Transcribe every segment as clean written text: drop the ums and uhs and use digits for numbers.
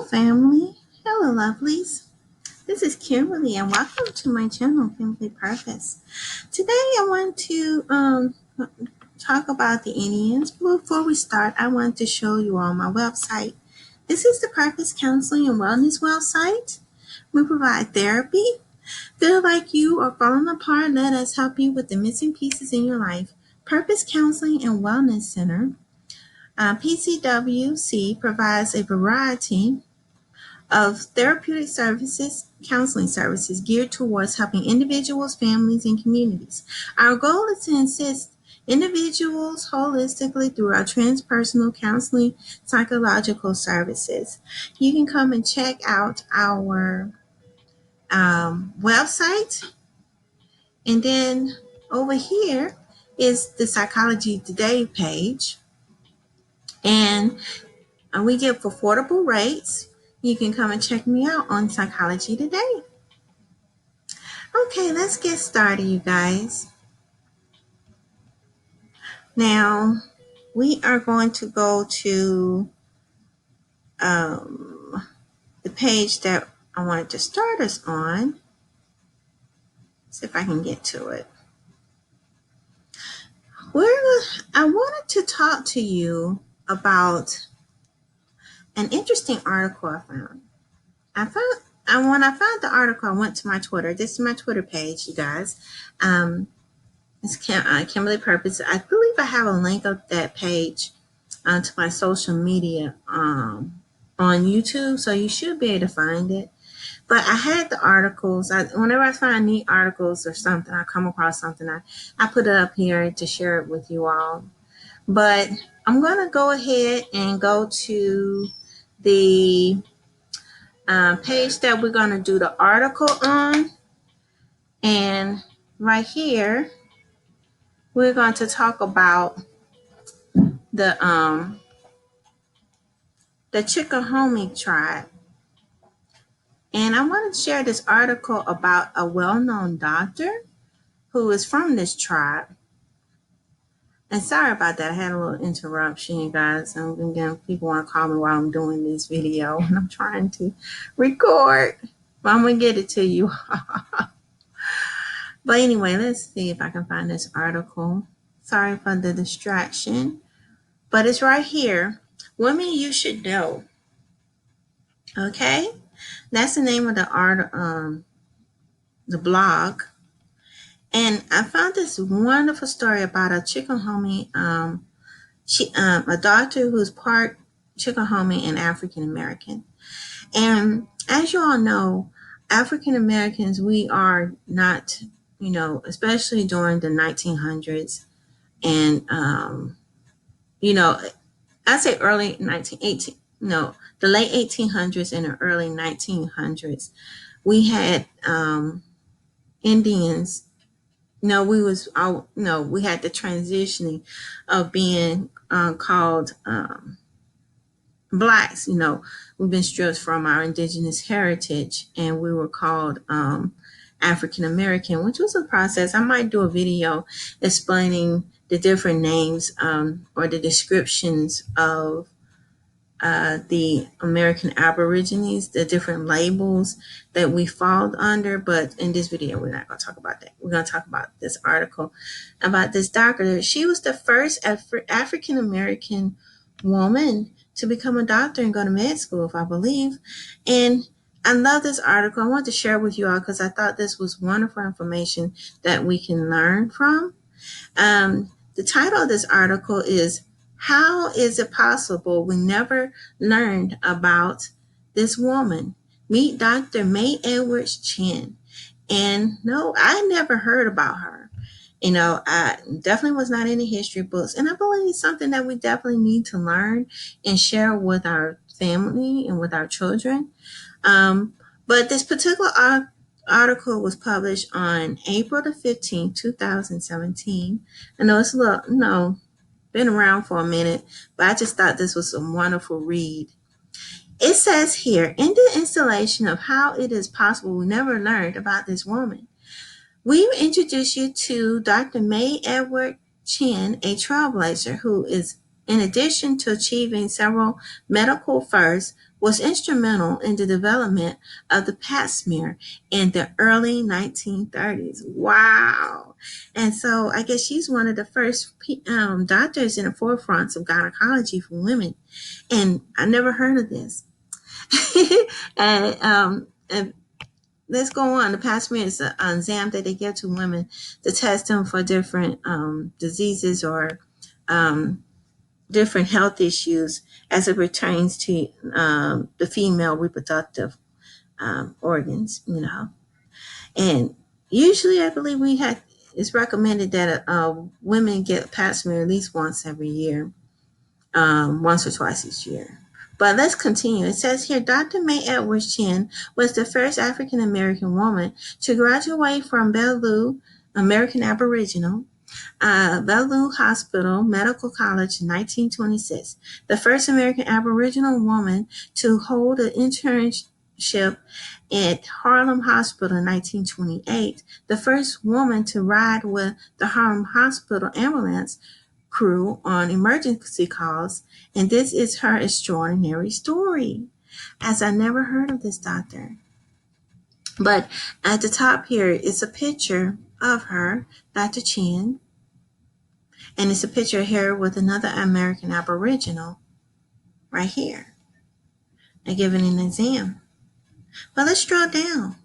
family. Hello, lovelies. This is Kimberly, and welcome to my channel, Kimberly Purpoz. Today, I want to talk about the Indians. Before we start, I want to show you all my website. This is the Purpose Counseling and Wellness website. We provide therapy. Feel like you are falling apart? Let us help you with the missing pieces in your life. Purpose Counseling and Wellness Center. PCWC provides a variety of therapeutic services, counseling services geared towards helping individuals, families, and communities. Our goal is to assist individuals holistically through our transpersonal counseling psychological services. You can come and check out our website, and then over here is the Psychology Today page, and we give affordable rates. You can come and check me out on Psychology Today. Okay, let's get started, you guys. Now, we are going to go to the page that I wanted to start us on. See if I can get to it. I wanted to talk to you about an interesting article I found. When I found the article, I went to my Twitter. This is my Twitter page, you guys. It's Kimberly Purpoz. I believe I have a link of that page to my social media on YouTube, so you should be able to find it. But I had the articles. Whenever I find neat articles or something, I come across something, I put it up here to share it with you all. But I'm going to go ahead and go to the page that we're going to do the article on. And right here, we're going to talk about the Chickahominy tribe. And I want to share this article about a well-known doctor who is from this tribe. And sorry about that. I had a little interruption, you guys. Again, people want to call me while I'm doing this video, and I'm trying to record. But I'm going to get it to you. But anyway, let's see if I can find this article. Sorry for the distraction. But it's right here. Women You Should Know. Okay? That's the name of the blog. And I found this wonderful story about a Chickahominy, a doctor who's part Chickahominy and African American. And as you all know, African Americans, we are not, especially during the 1900s and, I say early 1918, the late 1800s and the early 1900s, we had Indians. We had the transitioning of being called Blacks. We've been stripped from our indigenous heritage, and we were called African American, which was a process. I might do a video explaining the different names or the descriptions of the American Aborigines, the different labels that we fall under. But in this video, we're not going to talk about that. We're going to talk about this article about this doctor. She was the first African American woman to become a doctor and go to med school, if I believe. And I love this article. I want to share with you all because I thought this was wonderful information that we can learn from. The title of this article is "How is it possible we never learned about this woman? Meet Dr. May Edwards Chinn." And no, I never heard about her. I definitely was not in the history books. And I believe it's something that we definitely need to learn and share with our family and with our children. But this particular article was published on April the 15th, 2017. I know it's been around for a minute, but I just thought this was a wonderful read. It says here, in the installation of how it is possible we never learned about this woman, we introduce you to Dr. May Edward Chinn, a trailblazer who is in addition to achieving several medical firsts, was instrumental in the development of the pap smear in the early 1930s. Wow. And so I guess she's one of the first doctors in the forefront of gynecology for women. And I never heard of this. And let's go on. The pap smear is an exam that they give to women to test them for different diseases or different health issues as it pertains to the female reproductive organs, And usually, I believe it's recommended that women get pap smear at least once every year, once or twice each year. But let's continue. It says here, Dr. May Edwards Chinn was the first African American woman to graduate from Bellevue, American Aboriginal, Bellevue Hospital Medical College in 1926, the first American Aboriginal woman to hold an internship at Harlem Hospital in 1928, the first woman to ride with the Harlem Hospital ambulance crew on emergency calls, and this is her extraordinary story. As I never heard of this doctor. But at the top here is a picture of her, Dr. Chinn, and it's a picture of her with another American Aboriginal right here. They're giving an exam. But let's draw down.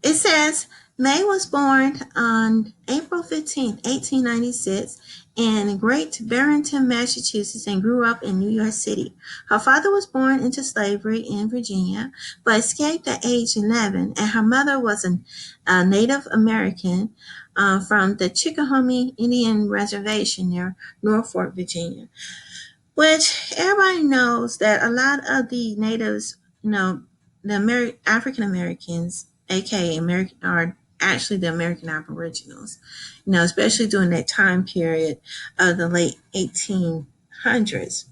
It says, May was born on April 15, 1896 in Great Barrington, Massachusetts, and grew up in New York City. Her father was born into slavery in Virginia, but escaped at age 11, and her mother was a Native American from the Chickahominy Indian Reservation near Norfolk, Virginia, which everybody knows that a lot of the natives, the African Americans, aka American, are actually the American Aboriginals, especially during that time period of the late 1800s.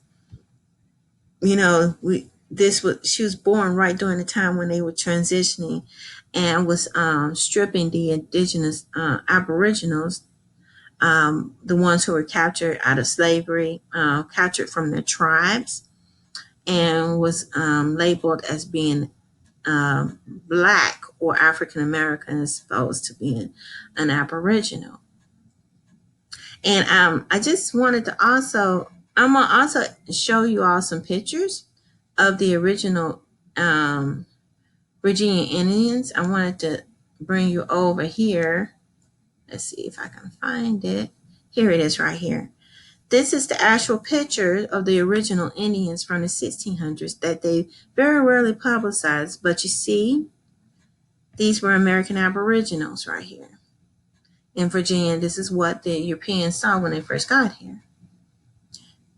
She was born right during the time when they were transitioning and was stripping the indigenous Aboriginals, the ones who were captured out of slavery, captured from their tribes, and was labeled as being Black or African American as opposed to being an Aboriginal. And I just wanted to I'm going to also show you all some pictures of the original Virginia Indians. I wanted to bring you over here. Let's see if I can find it. Here it is right here. This is the actual picture of the original Indians from the 1600s that they very rarely publicized. But you see, these were American Aboriginals right here in Virginia. This is what the Europeans saw when they first got here.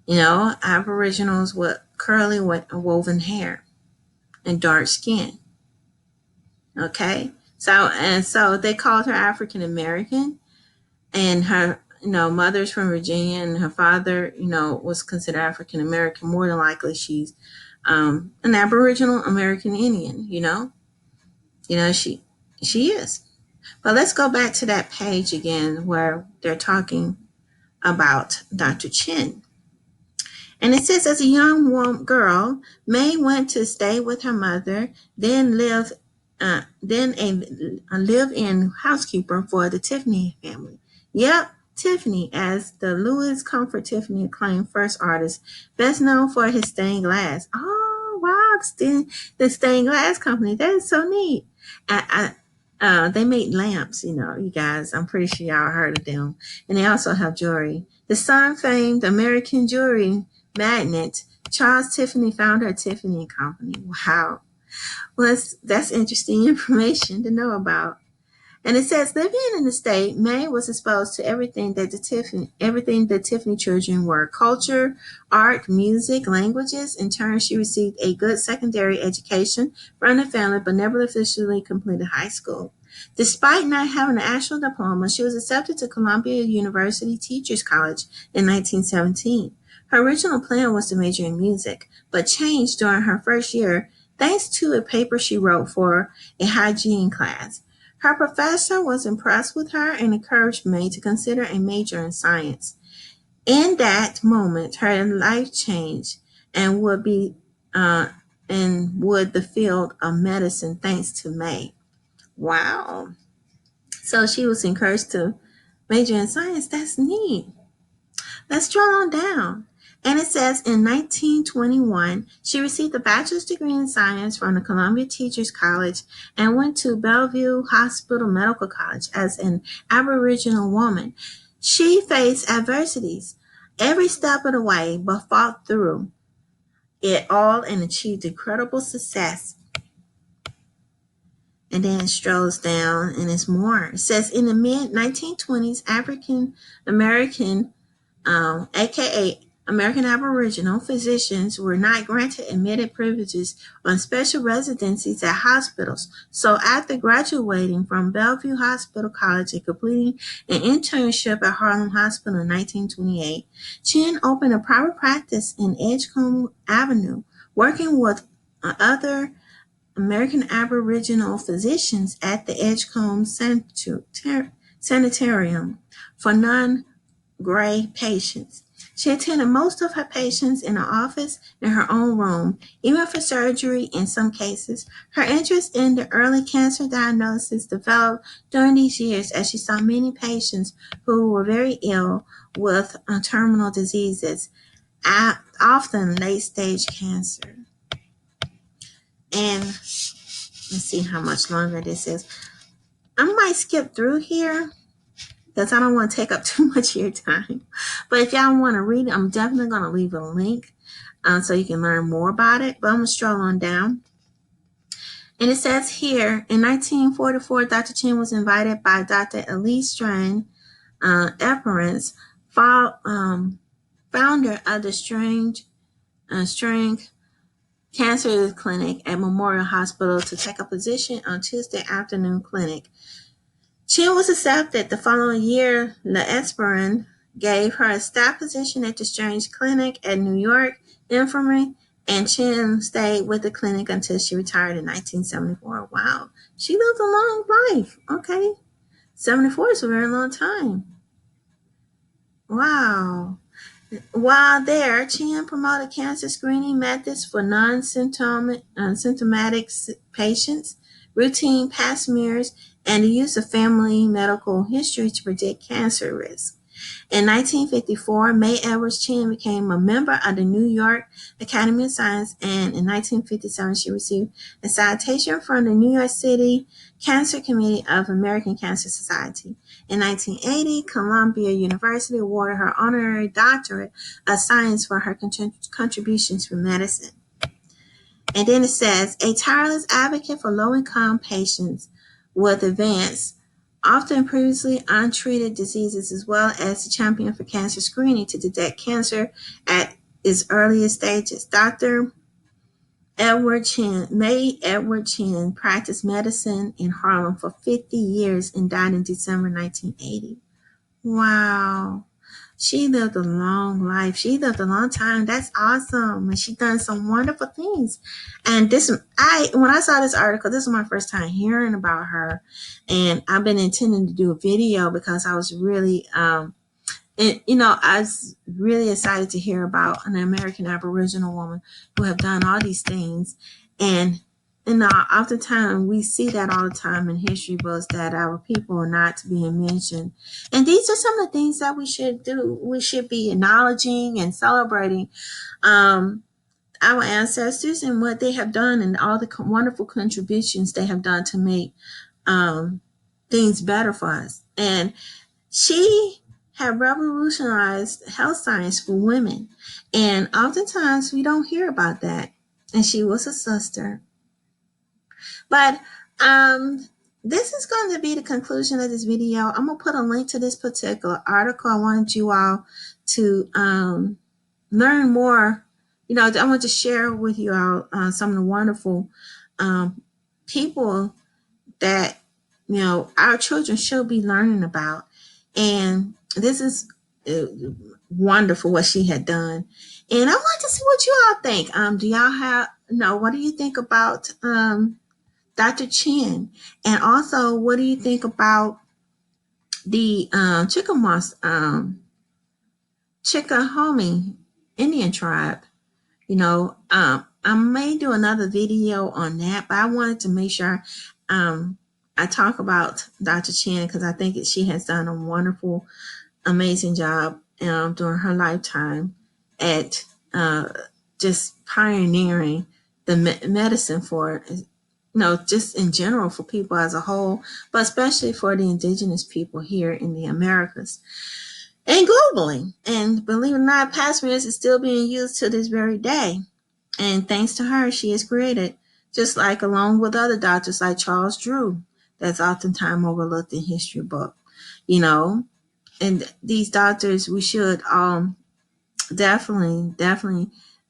Aboriginals with curly woven hair and dark skin. Okay, so they called her African American, and her mother's from Virginia, and her father was considered African American. More than likely, she's an Aboriginal American Indian. She is. But let's go back to that page again where they're talking about Dr. Chinn. And it says, as a young girl, May went to stay with her mother, then a live-in housekeeper for the Tiffany family. Yep, Tiffany, as the Louis Comfort Tiffany acclaimed first artist, best known for his stained glass. Oh, wow, the stained glass company. That is so neat. They make lamps, you guys. I'm pretty sure y'all heard of them. And they also have jewelry. The sun-famed American jewelry magnate Charles Tiffany founded her Tiffany Company. Wow. Well, that's interesting information to know about. And it says, living in the state, May was exposed to everything the Tiffany children were: culture, art, music, languages. In turn, she received a good secondary education from the family, but never officially completed high school. Despite not having an actual diploma, she was accepted to Columbia University Teachers College in 1917. Her original plan was to major in music, but changed during her first year thanks to a paper she wrote for a hygiene class. Her professor was impressed with her and encouraged May to consider a major in science. In that moment, her life changed and uh, would the field of medicine thanks to May. Wow. So she was encouraged to major in science. That's neat. Let's drill on down. And it says in 1921, she received a bachelor's degree in science from the Columbia Teachers College and went to Bellevue Hospital Medical College as an Aboriginal woman. She faced adversities every step of the way, but fought through it all and achieved incredible success. And then it strolls down and it's more. It says in the mid 1920s, African American aka American Aboriginal physicians were not granted admitted privileges on special residencies at hospitals. So after graduating from Bellevue Hospital College and completing an internship at Harlem Hospital in 1928, Chinn opened a private practice in Edgecombe Avenue, working with other American Aboriginal physicians at the Edgecombe Sanitarium for non-gray patients. She attended most of her patients in her office in her own room, even for surgery in some cases. Her interest in the early cancer diagnosis developed during these years as she saw many patients who were very ill with terminal diseases, often late-stage cancer. And let's see how much longer this is. I might skip through here because I don't want to take up too much of your time. But if y'all want to read it, I'm definitely going to leave a link so you can learn more about it. But I'm going to stroll on down. And it says here, in 1944, Dr. Chinn was invited by Dr. Elise Strain, Esperance, founder of the String Cancer Clinic at Memorial Hospital, to take a position on Tuesday afternoon clinic. Chinn was accepted. The following year, L'Esperance gave her a staff position at the Strange Clinic at New York Infirmary, and Chinn stayed with the clinic until she retired in 1974. Wow, she lived a long life. Okay, 74 is a very long time. Wow. While there, Chinn promoted cancer screening methods for non-symptomatic patients, routine pap smears, and the use of family medical history to predict cancer risk. In 1954, May Edwards Chinn became a member of the New York Academy of Science, and in 1957, she received a citation from the New York City Cancer Committee of American Cancer Society. In 1980, Columbia University awarded her honorary doctorate of science for her contributions to medicine. And then it says, a tireless advocate for low-income patients with advanced, often previously untreated diseases, as well as a champion for cancer screening to detect cancer at its earliest stages. Dr. May Edward Chinn practiced medicine in Harlem for 50 years and died in December 1980. Wow. She lived a long life. She lived a long time. That's awesome. And she done some wonderful things. And when I saw this article, this was my first time hearing about her. And I've been intending to do a video because I was really, I was really excited to hear about an American Aboriginal woman who have done all these things. And oftentimes we see that all the time in history books, that our people are not being mentioned. And these are some of the things that we should do. We should be acknowledging and celebrating our ancestors and what they have done and all the wonderful contributions they have done to make things better for us. And she had revolutionized health science for women. And oftentimes we don't hear about that. And she was a sister. But this is going to be the conclusion of this video. I'm going to put a link to this particular article. I wanted you all to learn more. I want to share with you all some of the wonderful people that, our children should be learning about. And this is wonderful what she had done. And I want to see what you all think. Do y'all what do you think about Dr. Chinn. And also, what do you think about the Chickahominy Indian tribe? I may do another video on that, but I wanted to make sure I talk about Dr. Chinn because I think she has done a wonderful, amazing job during her lifetime at just pioneering the medicine for, just in general for people as a whole, but especially for the indigenous people here in the Americas and globally. And believe it or not, past medicine is still being used to this very day. And thanks to her, she is created, just like along with other doctors like Charles Drew, that's oftentimes overlooked in history book. You know, and these doctors, we should definitely,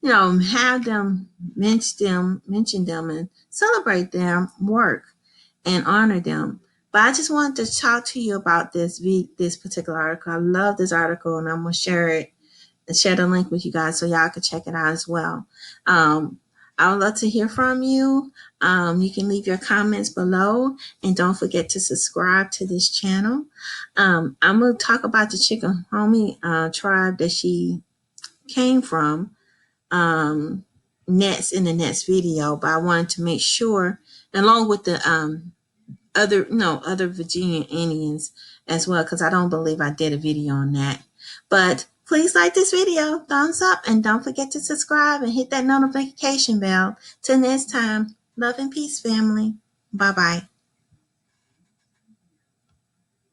have them, mention them, and celebrate their work and honor them. But I just wanted to talk to you about this particular article. I love this article, and I'm gonna share the link with you guys so y'all can check it out as well. I would love to hear from you. You can leave your comments below, and don't forget to subscribe to this channel. I'm going to talk about the Chickahominy tribe that she came from next in the next video, but I wanted to make sure, along with the other Virginia Indians as well, because I don't believe I did a video on that. But please like this video, thumbs up, and don't forget to subscribe and hit that notification bell. Till next time, love and peace, family. Bye-bye.